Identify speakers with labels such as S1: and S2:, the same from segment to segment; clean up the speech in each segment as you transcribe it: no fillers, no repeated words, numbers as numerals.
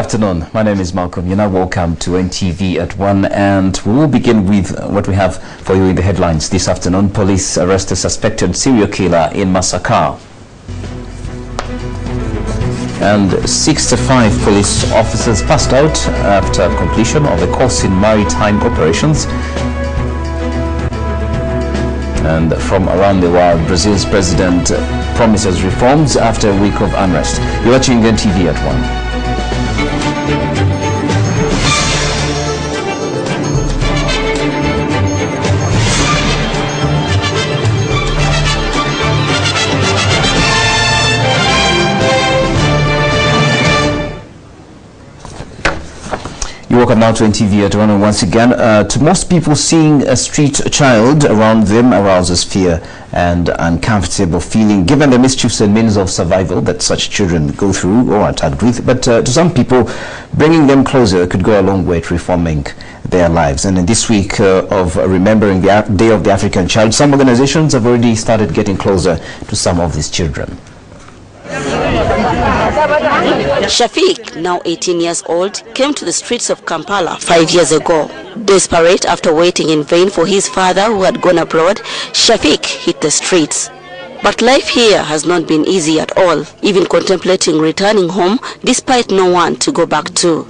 S1: afternoon. My name is Malcolm. You're now welcome to NTV at 1, and we will begin with what we have for you in the headlines this afternoon. Police arrest a suspected serial killer in Masaka. And 65 police officers passed out after completion of a course in maritime operations. And from around the world, Brazil's president promises reforms after a week of unrest. You're watching NTV at 1. Welcome now to NTV at 1, and once again, to most people, seeing a street child around them arouses fear and uncomfortable feeling, given the mischiefs and means of survival that such children go through or are tagged with. But to some people, bringing them closer could go a long way to reforming their lives. And in this week of remembering the Day of the African Child, some organizations have already started getting closer to some of these children.
S2: Shafiq, now 18 years old, came to the streets of Kampala 5 years ago. Desperate after waiting in vain for his father who had gone abroad, Shafiq hit the streets. But life here has not been easy at all, even contemplating returning home despite no one to go back to.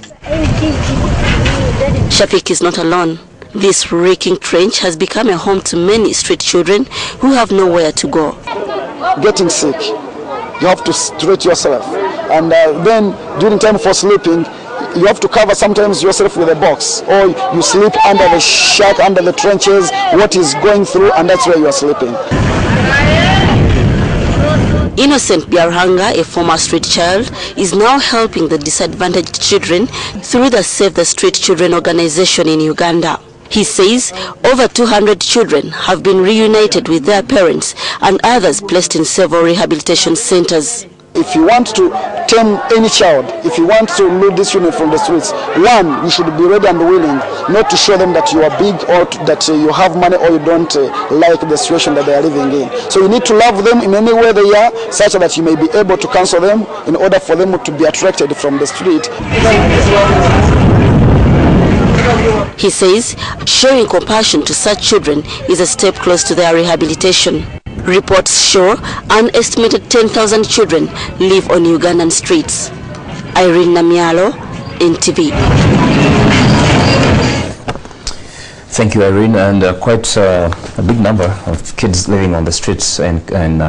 S2: Shafiq is not alone. This reeking trench has become a home to many street children who have nowhere to go.
S3: Getting sick, you have to stretch yourself, and then during time for sleeping, you have to cover sometimes yourself with a box, or you sleep under the shack, under the trenches, what is going through, and that's where you are sleeping.
S2: Innocent Biarhanga, a former street child, is now helping the disadvantaged children through the Save the Street Children organization in Uganda. He says over 200 children have been reunited with their parents and others placed in several rehabilitation centers.
S3: If you want to tame any child, if you want to remove this children from the streets, one, you should be ready and willing not to show them that you are big or that you have money or you don't like the situation that they are living in. So you need to love them in any way they are, such that you may be able to counsel them in order for them to be attracted from the street.
S2: He says showing compassion to such children is a step close to their rehabilitation. Reports show an estimated 10,000 children live on Ugandan streets. Irene Namialo, NTV.
S1: Thank you, Irene. And quite a big number of kids living on the streets in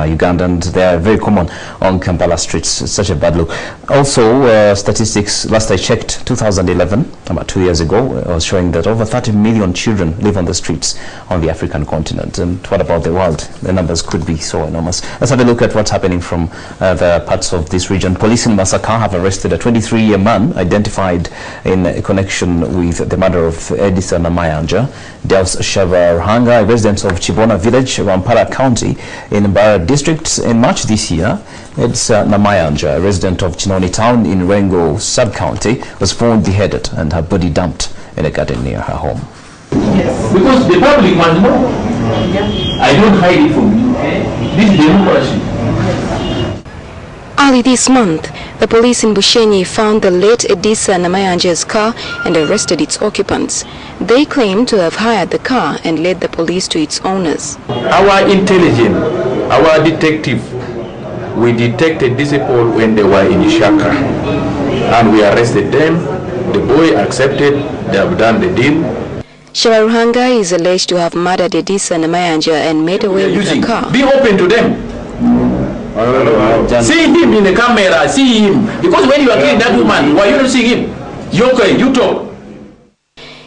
S1: Uganda, and they are very common on Kampala streets. It's such a bad look. Also, statistics, last I checked, 2011, about 2 years ago, was showing that over 30 million children live on the streets on the African continent. And what about the world? The numbers could be so enormous. Let's have a look at what's happening from the parts of this region. Police in Masaka have arrested a 23-year man identified in connection with the murder of Edison Namayanja. Dels Shavarhanga, a resident of Chibona village, Rampara County in Bara district. In March this year, it's Namayanja, a resident of Chinoni town in Rengo sub-county, was found beheaded and her body dumped in a garden near her home.
S4: Yes. Because the public must know. I don't hide it from you. This is democracy.
S5: Early this month, the police in Bushenyi found the late Edisa Namayanja's car and arrested its occupants. They claim to have hired the car and led the police to its owners.
S4: Our intelligence, our detective, we detected these people when they were in Ishaka, and we arrested them. The boy accepted, they have done the deal.
S5: Shavarhanga is alleged to have murdered Edisa Namayanja and made away with the car.
S4: Be open to them. See him in the camera, see him. Because when you are killing that woman, why you don't see him? You okay, you talk.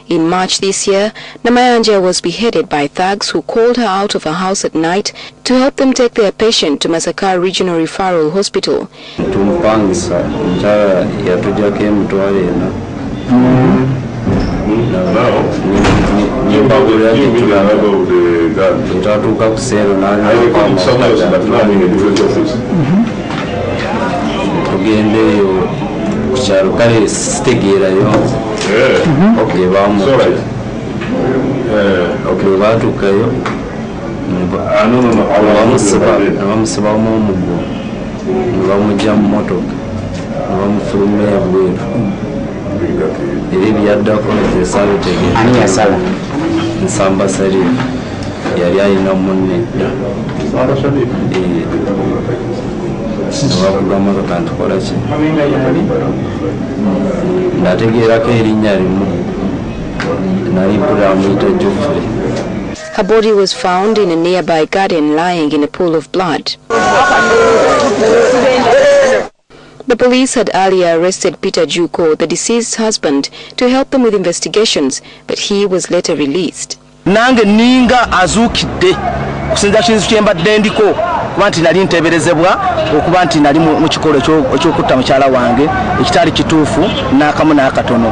S5: In March this year, Namayanja was beheaded by thugs who called her out of her house at night to help them take their patient to Masaka Regional Referral Hospital.
S6: Iribi yaddako esalu tegera.
S7: Ani yasala?
S6: Nsamba Sharif. Yali alina munne dda. Nabakugamba kantukola ki? Nategeerako erinnya limu. Nali mpulira muyita Geoffrey.
S5: Her body was found in a nearby garden lying in a pool of blood. The police had earlier arrested Peter Juko, the deceased's husband, to help them with investigations, but he was later released.
S8: Nange ninga azukidde kusinza kintu kyembadde ndiko kuba nti nali nteeberezebwa okuba nti nali mu kikolo ekyokutta mukyala wange ekitali kituufu n'akamu n'akatono.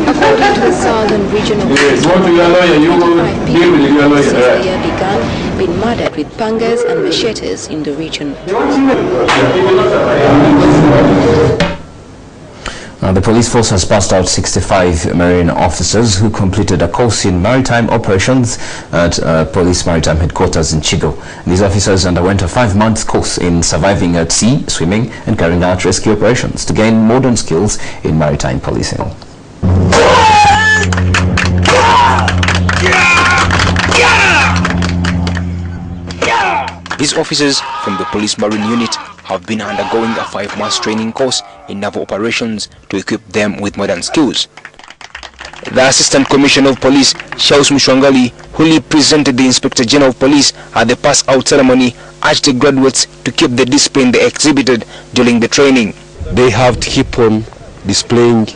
S5: According to the Southern Regional Police, 5 people began being murdered with pangas and machetes in the region.
S1: The police force has passed out 65 marine officers who completed a course in maritime operations at Police Maritime Headquarters in Chigo. These officers underwent a 5-month course in surviving at sea, swimming and carrying out rescue operations to gain modern skills in maritime policing.
S9: These officers from the Police Marine Unit have been undergoing a 5-month training course in naval operations to equip them with modern skills. The Assistant Commissioner of Police, Shaus Mushwangali, who presented the Inspector General of Police at the pass-out ceremony, urged the graduates to keep the discipline they exhibited during the training.
S10: They have to keep on displaying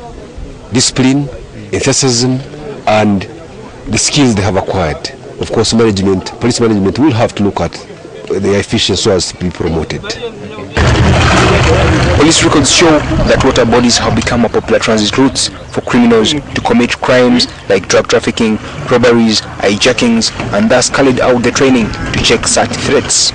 S10: discipline, enthusiasm, and the skills they have acquired. Of course, police management will have to look at their efficiency so as to be promoted.
S9: Police records show that water bodies have become a popular transit routes for criminals to commit crimes like drug trafficking, robberies, hijackings, and thus carried out the training to check such threats.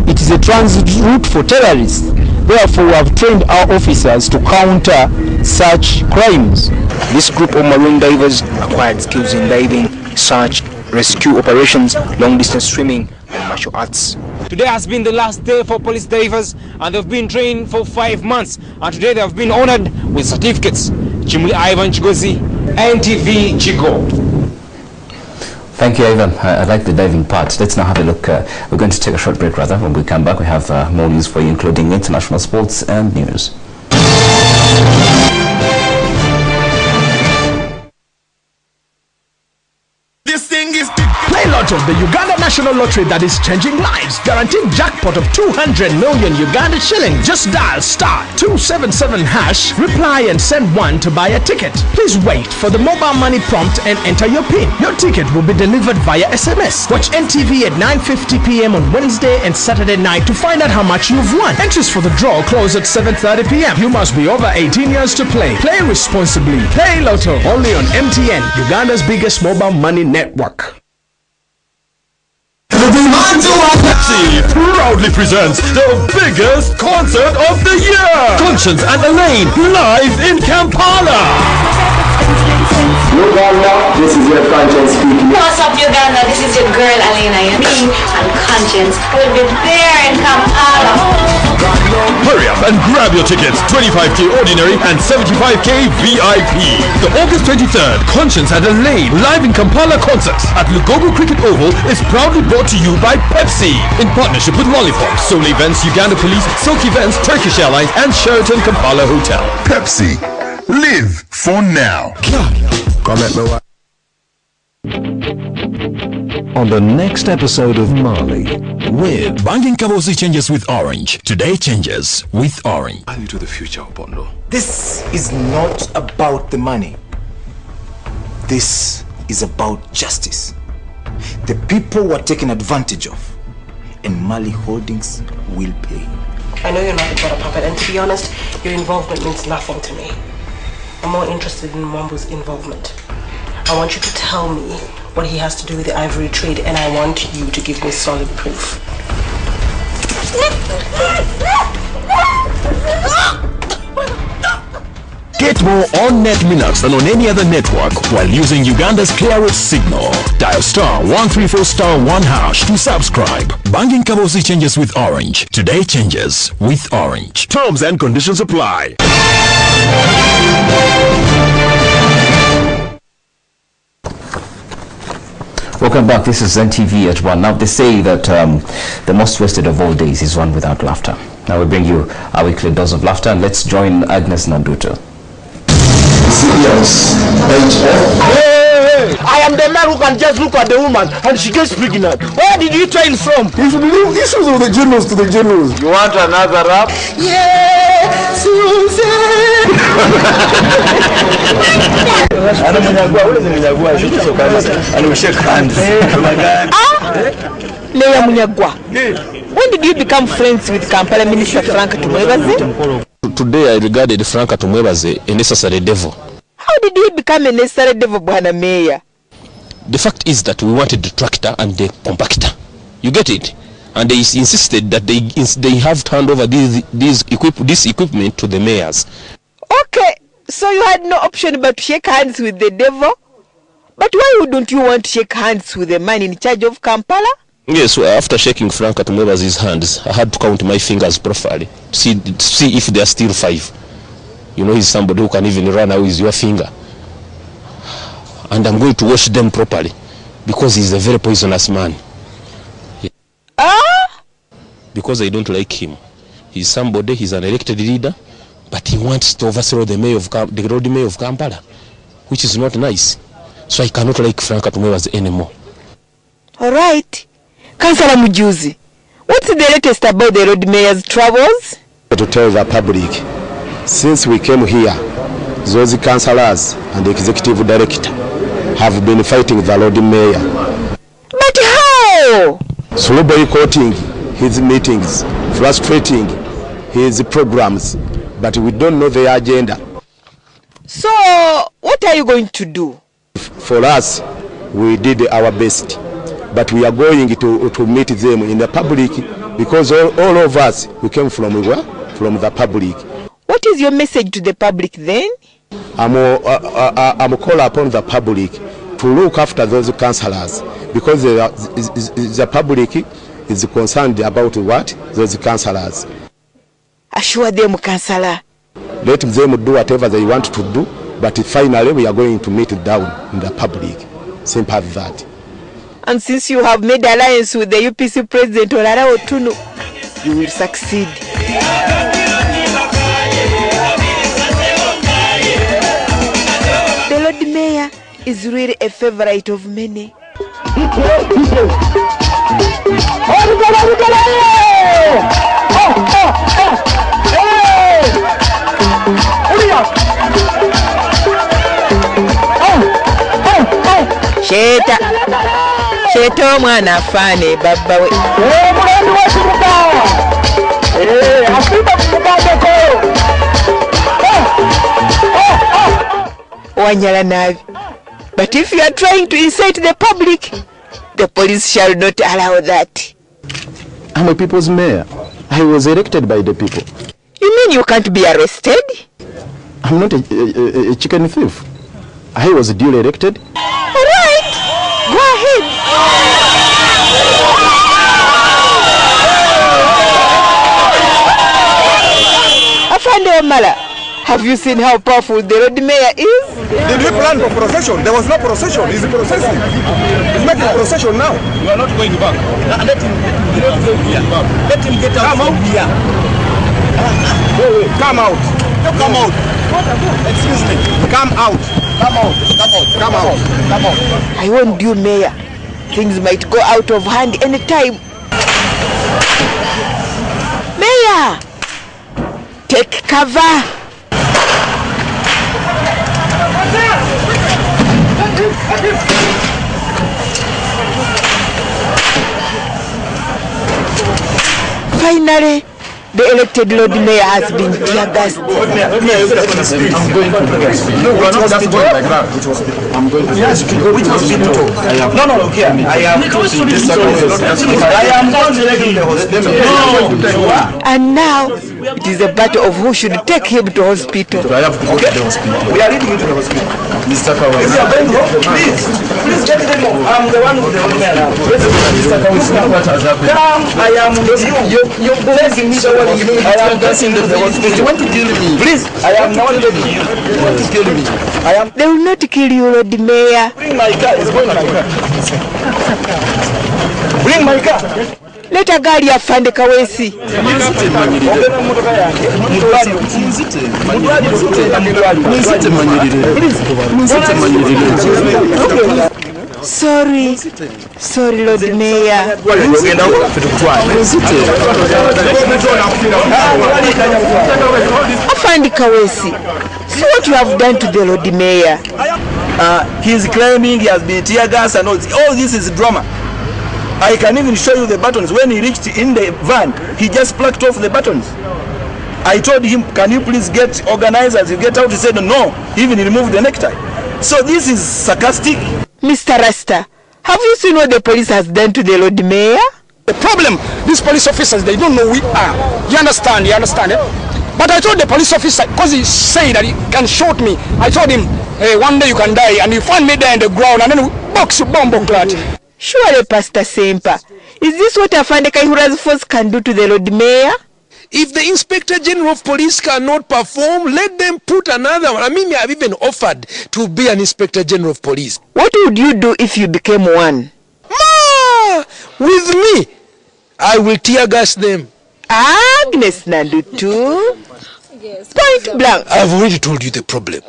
S11: It is a transit route for terrorists. Therefore, we have trained our officers to counter such crimes.
S9: This group of marine divers acquired skills in diving, search, rescue operations, long-distance swimming, and martial arts.
S12: Today has been the last day for police divers, and they've been trained for 5 months, and today they have been honored with certificates. Chimuli Ivan Chigozi, NTV Chico.
S1: Thank you, Ivan. I like the diving part. Let's now have a look. We're going to take a short break rather. When we come back, we have more news for you, including international sports and news.
S13: Play Lotto, the Uganda National Lottery that is changing lives. Guaranteed jackpot of 200 million Uganda shillings. Just dial *277#, reply and send 1 to buy a ticket. Please wait for the mobile money prompt and enter your PIN. Your ticket will be delivered via SMS. Watch NTV at 9:50 p.m. on Wednesday and Saturday night to find out how much you've won. Entries for the draw close at 7:30 p.m. You must be over 18 years to play. Play responsibly. Play Lotto, only on MTN, Uganda's biggest mobile money network.
S14: Pepsi proudly presents the biggest concert of the year! Conscience and Elaine live in Kampala!
S15: Uganda, this is your Conscience speaking.
S16: What's up, Uganda? This is your girl Alina. Me and Conscience will be there in Kampala.
S14: Hurry up and grab your tickets, 25k ordinary and 75k VIP. The August 23rd Conscience and Elaine live in Kampala concerts at Lugogo Cricket Oval is proudly brought to you by Pepsi in partnership with Lollipop, Soul Events, Uganda Police, Silk Events, Turkish Airlines and Sheraton Kampala Hotel.
S17: Pepsi, live for now.
S18: On the next episode of Mali, with
S19: Banking Kabosi changes with Orange. Today changes with Orange.
S20: Are you to the future, Bondo?
S21: This is not about the money. This is about justice. The people were taken advantage of, and Mali Holdings will pay.
S22: I know you're nothing but a puppet, and to be honest, your involvement means nothing to me. I'm more interested in Mambo's involvement. I want you to tell me what he has to do with the ivory trade, and I want you to give me solid proof.
S18: get more on-net minutes than on any other network while using Uganda's clearest signal. Dial *134*1# to subscribe. Banking Kabosi changes with Orange. Today changes with Orange.
S14: Terms and conditions apply.
S1: Welcome back. This is NTV at 1. Now, they say that the most wasted of all days is one without laughter. Now, we bring you our weekly dose of laughter, and let's join Agnes Nanduto.
S8: I am the man who can just look at the woman and she gets pregnant. Where did you train from?
S3: You should leave issues of the generals to the generals.
S8: You want another rap?
S3: Yeah, Susan.
S7: Leya Munyagwa, when did you become friends with Kampala Minister Frank Tumwebaze?
S20: Today I regarded Frank Tumwebaze a necessary devil.
S7: How did he become a necessary devil, Bwana Mayor?
S20: The fact is that we wanted the tractor and the compactor. You get it? And they insisted that they have to hand over this equipment to the mayors.
S7: Okay, so you had no option but to shake hands with the devil? But why wouldn't you want to shake hands with the man in charge of Kampala?
S20: Yes, well, after shaking Frank Tumwebaze's hands, I had to count my fingers properly to see if there are still 5. You know, he's somebody who can even run away with your finger. And I'm going to wash them properly because he's a very poisonous man. Because I don't like him. He's somebody, he's an elected leader, but he wants to overthrow the road mayor of Kampala, which is not nice. So I cannot like Frank Tumwebaze anymore.
S7: All right. Councillor Mujuzi, what's the latest about the road mayor's travels?
S23: To tell the public, since we came here, those councillors and the executive director have been fighting the road mayor.
S7: But how?
S23: Through boycotting his meetings, frustrating his programs, but we don't know the agenda.
S7: So, what are you going to do?
S23: For us, we did our best, but we are going to meet them in the public because all of us, we came from where? From the public.
S7: What is your message to the public then?
S23: I'm call upon the public to look after those councillors because the public is concerned about what? Those councillors.
S7: Assure them, councillor.
S23: Let them do whatever they want to do, but finally we are going to meet down in the public. Simple as that.
S7: And since you have made alliance with the UPC president Olara Otunu, you will succeed. The Lord Mayor is really a favorite of many. Sheta omwana afaane babba we. Wanyala nabi. But if you are trying to incite the public, the police shall not allow that.
S23: I'm a people's mayor. I was elected by the people.
S7: You mean you can't be arrested?
S23: I'm not a chicken thief. I was duly elected.
S7: All right, go ahead. Afande Omala, have you seen how powerful the road mayor is?
S24: Did we plan for procession? There was no procession. He's processing. He's making a procession now.
S8: You are not going back. Let him get out from here.
S24: Come out. Come out. Excuse me. Come out. Come out. Come out. Come out. Come out.
S7: I warned you, Mayor. Things might go out of hand any time. Mayor! Take cover. Finally, the elected Lord Mayor has been tear gassed.
S24: I'm going to. No, you are not just going like that. Which hospital? I'm going to. Yes, you can go. Which hospital? No, here. I am going to
S7: And now, It is a battle of who should take him to hospital.
S24: I have to go to the hospital. We are leading you to the hospital. Mr. Kawai. If you are going to go, please get them off. I'm the one with the old man now. Mr. Kawai, what has happened? Come, I am you're blessing me. I am blessing the hospital. You want to kill me? Please, I am not ready. You want to kill me?
S7: They will not kill you, Lord Mayor.
S24: Bring my car. It's going on my car. Bring my car.
S7: Let a gari afande Kawesi. Sorry, Lord Mayor. Afande Kawesi, see what you have done to the Lord Mayor.
S24: He is claiming he has been tear gas and all this is drama. I can even show you the buttons. When he reached in the van, he just plucked off the buttons. I told him, can you please get organized as you get out? He said no, he even removed the necktie. So this is sarcastic.
S7: Mr. Rasta, have you seen what the police has done to the Lord Mayor?
S2: The problem, these police officers, they don't know who we are. You understand it? But I told the police officer, because he said that he can shoot me, I told him, hey, one day you can die, and you find me there in the ground, and then we box you, bomb clat.
S7: Surely, Pastor Sempa, is this what Afande Kaihura's force can do to the Lord Mayor?
S4: If the Inspector General of Police cannot perform, let them put another one. I mean, I've even offered to be an Inspector General of Police.
S7: What would you do if you became one?
S4: With me, I will tear gas them.
S7: Agnes Nandu too? Yes. Point blank.
S4: I've already told you the problem.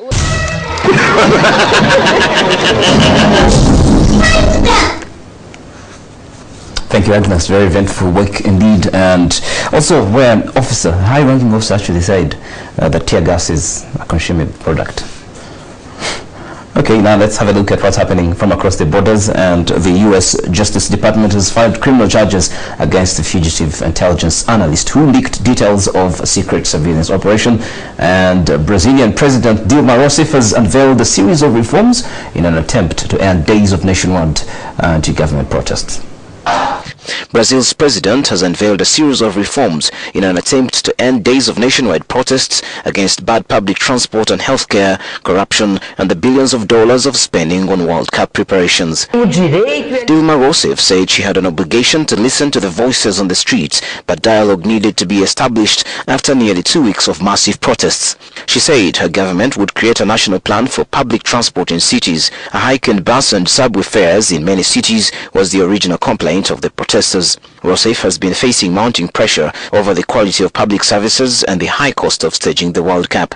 S1: Thank you, Agnes. Very eventful work indeed. And also, where an officer, high-ranking officer, actually said that tear gas is a consumed product. Okay, now let's have a look at what's happening from across the borders. And the U.S. Justice Department has filed criminal charges against the fugitive intelligence analyst who leaked details of a secret surveillance operation. And Brazilian President Dilma Rousseff has unveiled a series of reforms in an attempt to end days of nationwide anti-government protests.
S5: Brazil's president has unveiled a series of reforms in an attempt to end days of nationwide protests against bad public transport and healthcare, corruption, and the billions of dollars of spending on World Cup preparations. Dilma Rousseff said she had an obligation to listen to the voices on the streets, but dialogue needed to be established after nearly 2 weeks of massive protests. She said her government would create a national plan for public transport in cities. A hike in bus and subway fares in many cities was the original complaint of the protesters. Rousseff has been facing mounting pressure over the quality of public services and the high cost of staging the World Cup.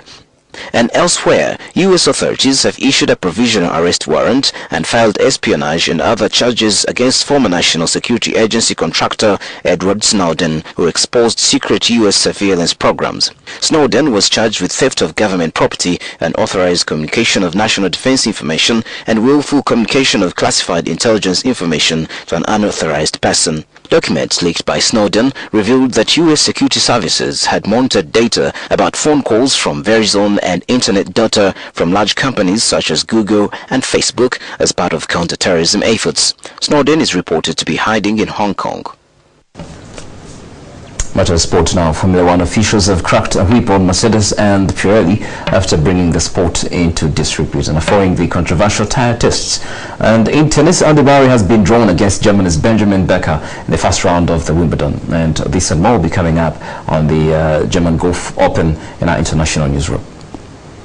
S5: And elsewhere, U.S. authorities have issued a provisional arrest warrant and filed espionage and other charges against former National Security Agency contractor Edward Snowden, who exposed secret U.S. surveillance programs. Snowden was charged with theft of government property, unauthorized communication of national defense information, and willful communication of classified intelligence information to an unauthorized person. Documents leaked by Snowden revealed that U.S. security services had monitored data about phone calls from Verizon and internet data from large companies such as Google and Facebook as part of counter-terrorism efforts. Snowden is reported to be hiding in Hong Kong.
S1: Matter of sport now. Formula One officials have cracked a whip on Mercedes and Pirelli after bringing the sport into disrepute and following the controversial tyre tests. And in tennis, Andy Murray has been drawn against Germany's Benjamin Becker in the first round of the Wimbledon. And this and more will be coming up on the German Golf Open in our international newsroom.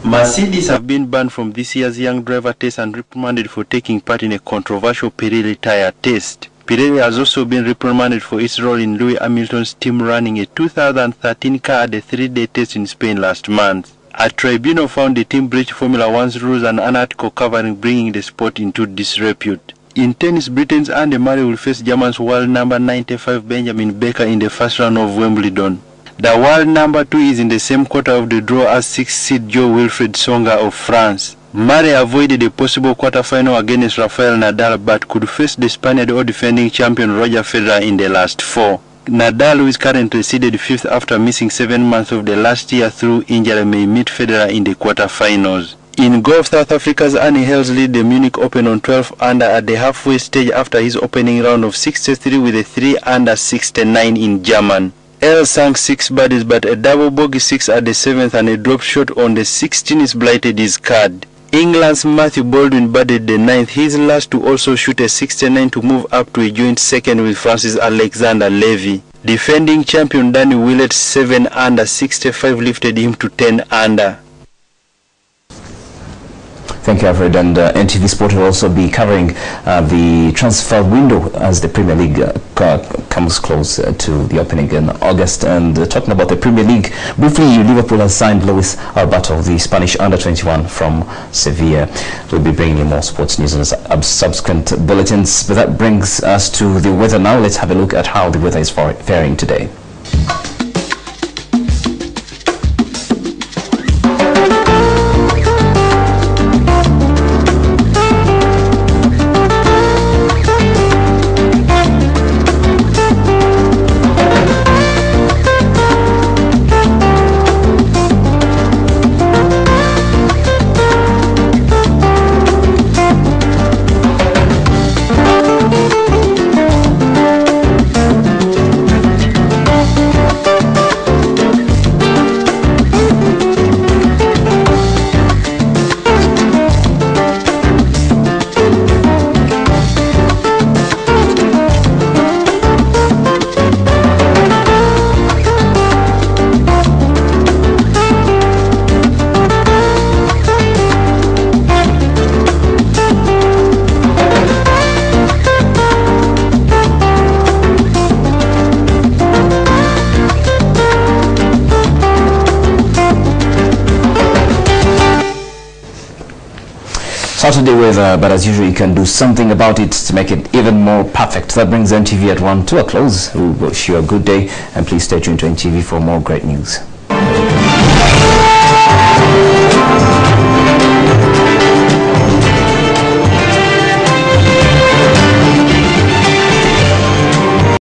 S6: Mercedes have been banned from this year's young driver test and reprimanded for taking part in a controversial Pirelli tyre test. Pirelli has also been reprimanded for its role in Lewis Hamilton's team running a 2013 car at the 3-day test in Spain last month. A tribunal found the team breached Formula One's rules and an article covering bringing the sport into disrepute. In tennis, Britain's Andy Murray will face German's world number 95 Benjamin Becker in the first round of Wimbledon. The world number 2 is in the same quarter of the draw as 6th seed Jo-Wilfried Tsonga of France. Murray avoided a possible quarter-final against Rafael Nadal but could face the Spaniard or defending champion Roger Federer in the last 4. Nadal, who is currently seeded 5th after missing 7 months of the last year through injury, may meet Federer in the quarter-finals. In golf, South Africa's Annie Hales lead the Munich Open on 12 under at the halfway stage after his opening round of 63 with a 3 under 69 in German. L sank 6 birdies, but a double bogey 6 at the 7th and a drop shot on the 16th blighted his card. England's Matthew Baldwin birdied the 9th, his last to also shoot a 69 to move up to a joint second with Francis Alexander Levy. Defending champion Danny Willett 7 under 65 lifted him to 10 under.
S1: Thank you, Alfred. And NTV Sport will also be covering the transfer window as the Premier League comes close to the opening in August. And talking about the Premier League, briefly, Liverpool has signed Luis Alberto, the Spanish under-21 from Sevilla. We'll be bringing you more sports news and subsequent bulletins. But that brings us to the weather now. Let's have a look at how the weather is faring today. Saturday weather, but as usual you can do something about it to make it even more perfect. That brings NTV at 1 to a close. We wish you a good day and please stay tuned to NTV for more great news.